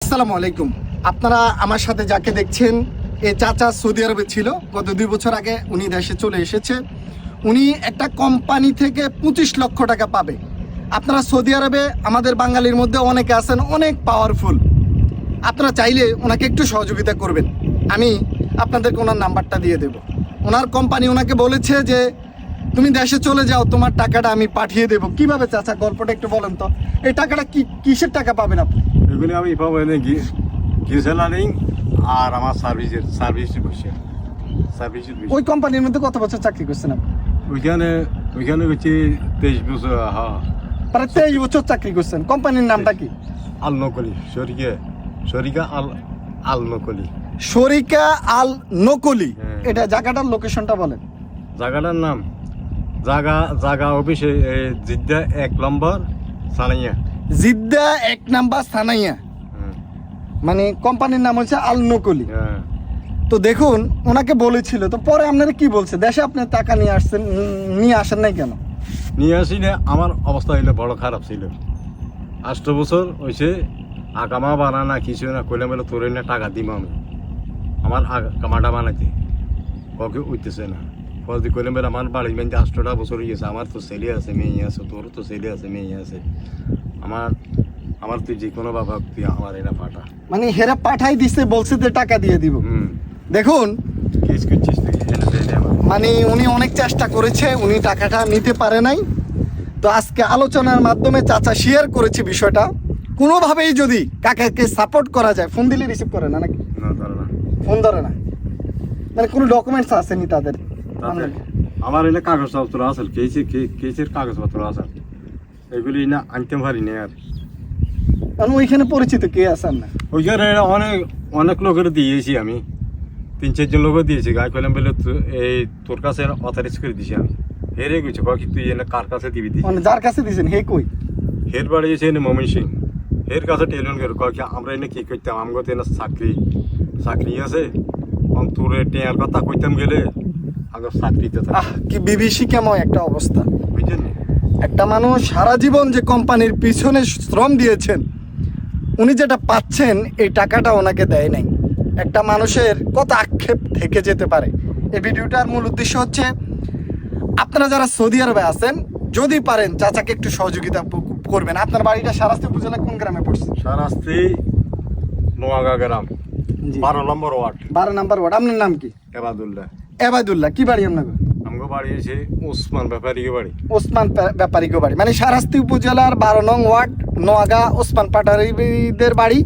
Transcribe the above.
আসসালামু আলাইকুম। আপনারা আমার সাথে যাকে দেখছেন এ চাচা সৌদি আরবে ছিল। গত 2 বছর আগে উনি দেশে চলে এসেছে। উনি একটা কোম্পানি থেকে 25 লক্ষ টাকা পাবে। আপনারা সৌদি আরবে আমাদের বাঙালির মধ্যে অনেকে আছেন অনেক পাওয়ারফুল, আপনারা চাইলে ওনাকে একটু সহযোগিতা করবেন। আমি আপনাদেরকে ওনার নাম্বারটা দিয়ে দেব। ওনার কোম্পানি ওনাকে বলেছে যে তুমি দেশে চলে যাও, তোমার টাকাটা আমি পাঠিয়ে দেবো। কিভাবে চাচা, গল্পটা একটু বলেন তো। এই টাকাটা কিসের টাকা পাবেন আপনি? এগুলি আমি পাবো এনে গিউসেলারিং আর আমার সার্ভিস বসে ওই কোম্পানির মধ্যে কত বছর চাকরি করছেন আপনি? ওইখানে হচ্ছে 23 বছর। হ্যাঁ, প্রায় 23 বছর চাকরি করছেন। কোম্পানির নামটা কি? আল নকলি, শরিকা আল নকলি। শরিকা আল নকলি। হ্যাঁ। এটা জায়গাটার লোকেশনটা বলেন। জায়গাটার নাম জায়গা অফিসে জিদ্দা 1 নম্বর সানাইয়া। জিদ্দা 1 নাম্বার সানাইয়া। মানে কোম্পানির নাম হচ্ছে আল নকলি। হ্যাঁ, তো দেখুন, ওনাকে বলেছিল, তো পরে আপনারা কি বলছে, দেশে আপনি টাকা নিয়ে আসেন নাই কেন? নিয়ে আসি না, আমার অবস্থা হইলে বড় খারাপ ছিল। 8 বছর হয়েছে, আকামা বানানা কিছু না কইলে বলে তোর না টাকা দিব আমি আমার কামাটা বানাইতে, ওকে উঠতেছে না। ফলদি কইলে বলে আমার বাড়ি মানে 8টা বছর হয়ে গেছে, আমার তো ছেলে আছে মেয়ে আছে, তোর তো ছেলে আছে মেয়ে আছে, আমার তুই যে কোনো বাবা তুই আমার এটা পাঠা। মানে হেরা পাঠাই দিছে, বলছে যে টাকা দিয়ে দিব। দেখুন, কেস করছিস তুই, এনে দেয় না আমার। মানে উনি অনেক চেষ্টা করেছে, উনি টাকাটা নিতে পারে নাই। তো আজকে আলোচনার মাধ্যমে চাচা শেয়ার করেছে বিষয়টা। কোনোভাবেই যদি কাকাকে সাপোর্ট করা যায়, ফোন দিলে রিসিভ করে না নাকি? না ধরে না, ফোন ধরে না, মানে কোনো ডকুমেন্টস আসেনি তাদের। আমার এনে কাগজপত্র আছে, কেসের কাগজপত্র আছে, এগুলি না আনতে পারি না। আর কারণ ওইখানে পরিচিত কে আছেন না? ওইখানে অনেক লোকের দিয়েছি আমি, 3-4 জন লোকও দিয়েছি। গায়ে কইলাম বলে এই তোর কাছে অথরাইজ করে দিছি আমি। হেরে গেছে কি তুই এনে কার কাছে দিবি? মানে যার কাছে দিয়েছেন হে কই? হের বাড়ি এসে এনে মমিন সিং, হের কাছে টেলিফোন করে কি আমরা এনে কি করতাম, আমগো তো এনে চাকরি আছে, তোর টেয়ার কথা কইতাম গেলে আগে চাকরিতে থাকে। কি বিবিসি কেমন একটা অবস্থা, বুঝছেন? একটা মানুষ সারা জীবন যে কোম্পানির পিছনে শ্রম দিয়েছেন, উনি যেটা পাচ্ছেন এই টাকাটা ওনাকে দেয় নাই। একটা মানুষের কত আক্ষেপ থেকে যেতে পারে। এই ভিডিওটার মূল উদ্দেশ্য হচ্ছে, আপনারা যারা সৌদি আরবে আছেন, যদি পারেন চাচাকে একটু সহযোগিতা করবেন। আপনার বাড়িটা শারাস্তি উপজেলা কোন গ্রামে পড়ছে? শারাস্তি নোয়াগা গ্রাম, 12 নম্বর ওয়ার্ড। 12 নম্বর ওয়ার্ড। আপনার নাম কি? এবাদুল্লাহ। কি বাড়ি আপনার? আমগো বাড়ি এসে ওসমান ব্যাপারীকে বাড়ি। ওসমান ব্যাপারীকে বাড়ি, মানে শারাস্তি উপজেলার 12 নং ওয়ার্ড, নোয়াগা ওসমান পাটারিদের বাড়ি।